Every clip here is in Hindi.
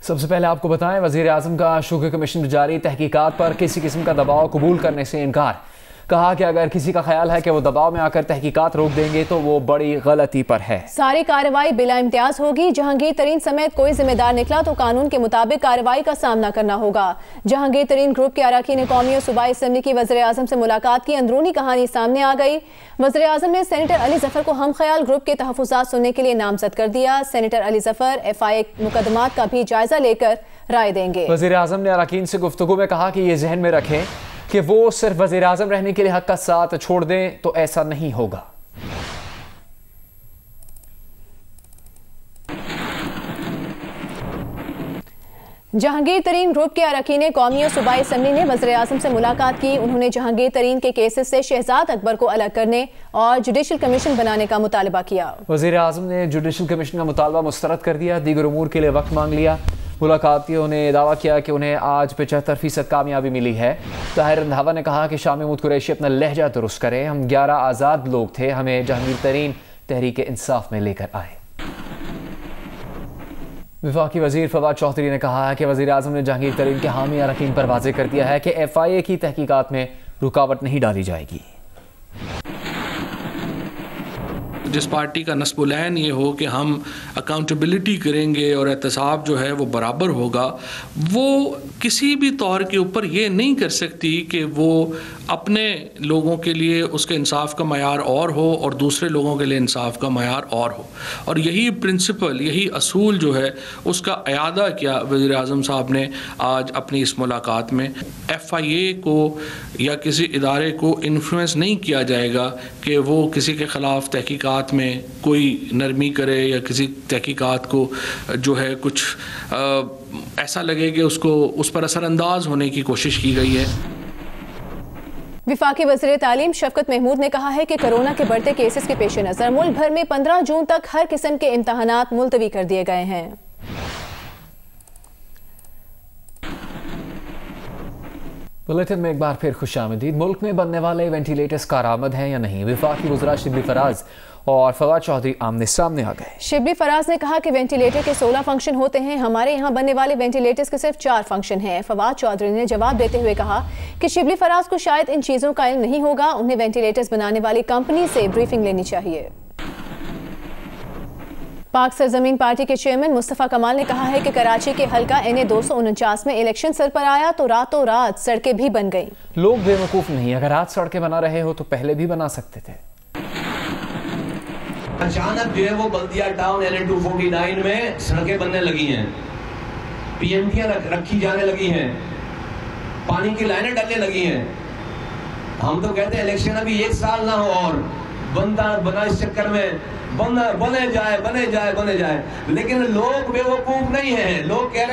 सबसे पहले आपको बताएं, वजीर आजम का शुगर कमीशन में जारी तहकीकात पर किसी किस्म का दबाव कबूल करने से इनकार। कहा कि अगर किसी का ख्याल है कि वो दबाव में आकर तहकीकात रोक देंगे तो वो बड़ी गलती पर है। सारी कार्रवाई बिला इम्तियाज होगी। जहांगीर तरीन समेत कोई जिम्मेदार निकला तो कानून के मुताबिक कार्रवाई का सामना करना होगा। जहांगीर तरीन ग्रुप के अरकान कौमी और सूबाई असम्बली की वज़ीर आज़म से मुलाकात की अंदरूनी कहानी सामने आ गई। वज़ीर आज़म ने सेनेटर अली जफर को हम ख्याल ग्रुप के तहफ़्फ़ुज़ात सुनने के लिए नामजद कर दिया। सेनेटर अली जफर FIA मुकदमात का भी जायजा लेकर राय देंगे। वज़ीर आज़म ने अरकान से गुफ्तगू में कहा कि ये जहन में रखें कि वो सिर्फ वज़ीर आज़म रहने के लिए हक का साथ छोड़ दें तो ऐसा नहीं होगा। जहांगीर तरीन ग्रुप के अरकान कौमी और सूबाई असम्बली ने वज़ीर आज़म से मुलाकात की। उन्होंने जहांगीर तरीन के केसेस से शहजाद अकबर को अलग करने और जुडिशल कमीशन बनाने का मुतालबा किया। वज़ीर आज़म ने जुडिशल कमीशन का मुतालबा मुस्तरद कर दिया। दीगर उमूर के लिए वक्त मांग लिया। मुलाकातियों ने दावा किया कि उन्हें आज 75% कामयाबी मिली है। ताहिर रंधावा ने कहा कि शामी महमूद कुरैशी अपना लहजा दुरुस्त करें। हम 11 आज़ाद लोग थे, हमें जहांगीर तरीन तहरीक इंसाफ में लेकर आए। वफाकी वजीर फवाद चौधरी ने कहा है कि वज़ीर आज़म ने जहांगीर तरीन के हामी अरकान पर वाज़ेह कर दिया है कि FIA की तहकीकात में रुकावट नहीं डाली जाएगी। जिस पार्टी का नस्बुलैन ये हो कि हम अकाउंटेबिलिटी करेंगे और एहतसाब जो है वो बराबर होगा, वो किसी भी तौर के ऊपर ये नहीं कर सकती कि वो अपने लोगों के लिए उसके इंसाफ का मयार और हो और दूसरे लोगों के लिए इंसाफ का मयार और हो। और यही प्रिंसिपल, यही असूल जो है उसका अयादा किया वज़ीर आज़म साहब ने आज अपनी इस मुलाकात में। FIA को या किसी इदारे को इन्फ्लुएंस नहीं किया जाएगा कि वो किसी के ख़िलाफ़ तहकीकात में कोई नरमी करे या किसी तहकीकात को जो है कुछ ऐसा लगे कि उसको उस पर असरअंदाज होने की कोशिश की गई है। वफाकी वज़ीर तालीम शफकत महमूद ने कहा है कि कोरोना के बढ़ते केसेस के पेश नज़र मुल्क भर में 15 जून तक हर किस्म के इम्तहानात मुलतवी कर दिए गए हैं। बुलेटिन में एक बार फिर खुशामदीद। मुल्क में बनने वाले वेंटिलेटर्स कारआमद हैं या नहीं, वफाकी वज़रा शिबली फराज और फवाद चौधरी आमने सामने आ गए। शिबली फराज ने कहा कि वेंटिलेटर के 16 फंक्शन होते हैं, हमारे यहाँ बनने वाले वेंटिलेटर्स के सिर्फ 4 फंक्शन हैं। फवाद चौधरी ने जवाब देते हुए कहा कि शिबली फराज को शायद इन चीज़ों का इल्म नहीं होगा, उन्हें वेंटिलेटर्स बनाने वाली कंपनी से ब्रीफिंग लेनी चाहिए। पाक सरजमीन पार्टी के चेयरमैन मुस्तफ़ा कमाल ने कहा है कि कराची के हल्का NA 249 में इलेक्शन सर पर आया तो रातों रात सड़कें भी बन गई। लोग बेवकूफ़ नहीं, अगर आज सड़कें बना रहे हो तो पहले भी बना सकते थे। अचानक जो है वो बल्दिया टाउन NA 249 में सड़कें बनने लगी हैं, PMTयां रखी जाने लगी हैं, पानी की लाइनें डलने लगी हैं। हम तो कहते हैं इलेक्शन अभी 1 साल ना हो और बंदा बना इस चक्कर में बने जाए, लेकिन लोग बेवकूफ नहीं है। लोग कह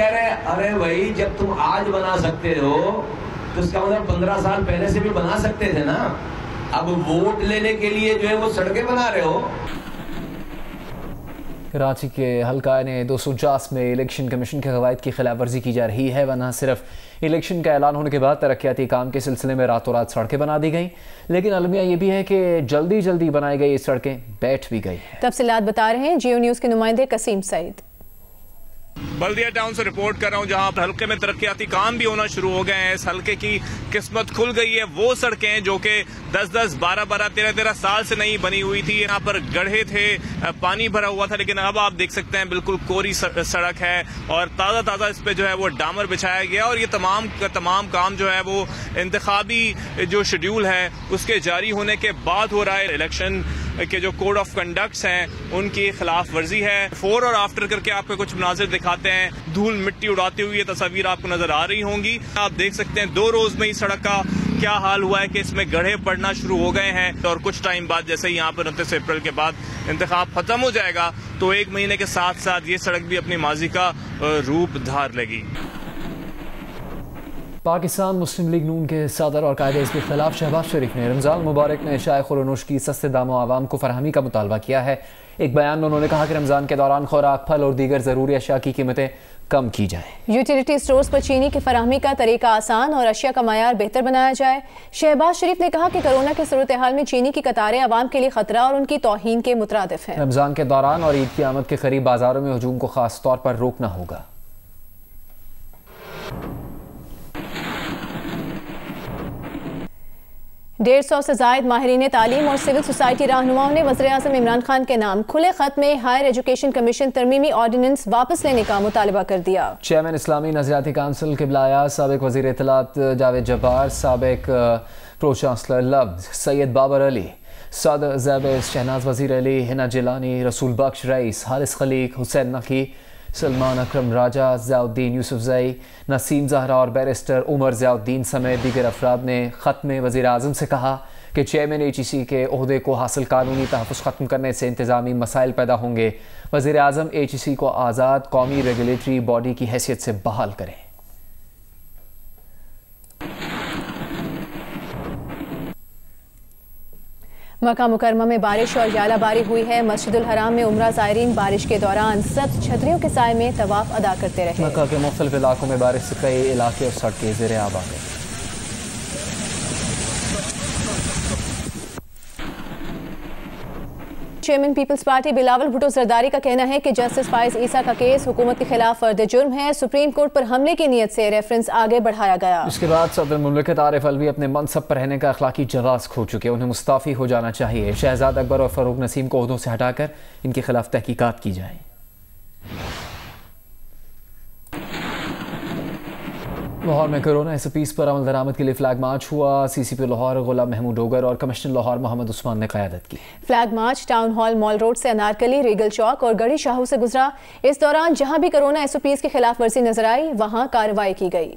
रहे अरे भाई जब तुम आज बना सकते हो तो इसका मतलब 15 साल पहले से भी बना सकते थे ना। अब वोट लेने के लिए जो है वो सड़कें बना रहे हो। कराची के हल्का NA 249 में इलेक्शन कमीशन के कवायद की खिलाफ वर्जी की जा रही है, वरना सिर्फ इलेक्शन का ऐलान होने के बाद तरक्याती काम के सिलसिले में रातों रात सड़कें बना दी गई। लेकिन अलमिया ये भी है कि जल्दी जल्दी बनाई गई सड़कें बैठ भी गई हैं। तफसीलात बता रहे हैं जियो न्यूज़ के नुमाइंदे कसीम सईद। बल्दिया टाउन से रिपोर्ट कर रहा हूँ, जहाँ हल्के में तरक्याती काम भी होना शुरू हो गए हैं। इस हल्के की किस्मत खुल गई है। वो सड़कें जो कि 10-10, 12-12, 13-13 साल से नहीं बनी हुई थी, यहाँ पर गड्ढे थे, पानी भरा हुआ था, लेकिन अब आप देख सकते हैं बिल्कुल कोरी सड़क है और ताज़ा इस पे जो है वो डामर बिछाया गया। और ये तमाम काम जो है वो इंतखाबी जो शेड्यूल है उसके जारी होने के बाद हो रहा है। इलेक्शन के जो कोड ऑफ कंडक्ट्स हैं उनकी खिलाफ वर्जी है। 4 और आफ्टर करके आपको कुछ मनाजिर दिखाते हैं। धूल मिट्टी उड़ाती हुई ये तस्वीर आपको नजर आ रही होंगी। आप देख सकते हैं 2 रोज में ही सड़क का क्या हाल हुआ है कि इसमें गड्ढे पड़ना शुरू हो गए हैं। और कुछ टाइम बाद जैसे ही यहाँ पर 29 अप्रैल के बाद इंतखाब खत्म हो जाएगा तो 1 महीने के साथ साथ ये सड़क भी अपनी माजी का रूप धार लेगी। पाकिस्तान मुस्लिम लीग नून के सदर और कायदे इसके खिलाफ शहबाज शरीफ ने रमज़ान मुबारक में शाय खुरनोश की सस्ते दामों आवाम को फरहमी का मुतालबा किया है। एक बयान में उन्होंने कहा कि रमज़ान के दौरान खुराक, फल और दीगर ज़रूरी अशिया की कीमतें कम की जाए। यूटिलिटी स्टोर्स पर चीनी की फराहमी का तरीका आसान और अशिया का मायार बेहतर बनाया जाए। शहबाज शरीफ ने कहा कि कोरोना के सूरत हाल में चीनी की कतारें आवाम के लिए खतरा और उनकी तौहीन के मुतरादिफ हैं। रमजान के दौरान और ईद की आमद के करीब बाजारों में हजूम को खास तौर पर रोकना होगा। 150 से जायद माहिरीन तालीम और सिविल सोसाइटी रहनुमाओं ने वज़ीर-ए-आज़म इमरान खान के नाम खुले खत में हायर एजुकेशन कमीशन तरमीमी ऑर्डिनेंस वापस लेने का मुतालबा कर दिया। चेयरमैन इस्लामी नजरियाती काउंसिल किबलाया, साबिक वज़ीर इत्तलात जावेद जब्बार, साबिक प्रो चांसलर लफ्ज सैयद बाबर अली, सदर ज़ैब शहनाज वज़ीर अली, हिना जिलानी, रसूल बख्श रईस, हारिस खलीक, हुसैन नकी, सलमान अकरम राजा, ज़ियाउद्दीन यूसुफजई, नसीम ज़हरा और बैरिस्टर उमर ज़ियाउद्दीन समेत दीगर अफराद ने ख़त में वज़ीर आज़म से कहा कि चेयरमैन HEC के ओहदे को हासिल कानूनी तहफ़्फ़ुज़ ख़त्म करने से इंतज़ामी मसाइल पैदा होंगे। वज़ीर आज़म HEC को आज़ाद कौमी रेगुलेटरी बॉडी की हैसियत से बहाल करें। मक्का मुकरमा में बारिश और यालाबारी हुई है। मस्जिदुल हराम में उम्रा ज़ायरीन बारिश के दौरान सख्त छतरियों के साए में तवाफ अदा करते रहे। मक्का के मुख्तलिफ इलाकों में बारिश से कई इलाके और सड़कें ज़ेरे आब आ गई। Chairman peoples party Bilawal Bhutto Zardari का कहना है कि जस्टिस फाइज ईसा का केस हुकूमत के खिलाफ फर्द जुर्म है। सुप्रीम कोर्ट पर हमले की नीयत से रेफरेंस आगे बढ़ाया गया। इसके बाद सदर मुमलिकत आरिफ अलवी अपने मनसब पर रहने का अखलाकी जवाज़ खो चुके, उन्हें मुस्ताफ़ी हो जाना चाहिए। शहजाद अकबर और फ़रूक नसीम को ओहदों से हटाकर इनके खिलाफ तहकीकात की जाए। लाहौर में कोरोना SOPs पर अमल दरामद के लिए फ्लैग मार्च हुआ। CCP लाहौर गुलाम महमूद डोगर और कमिश्नर लाहौर मोहम्मद उस्मान ने क़यादत की। Flag march town hall mall road से अनारकली, रीगल चौक और गढ़ी शाहू से गुजरा। इस दौरान जहां भी कोरोना SOPs की खिलाफ वर्जी नजर आई वहां कार्रवाई की गई।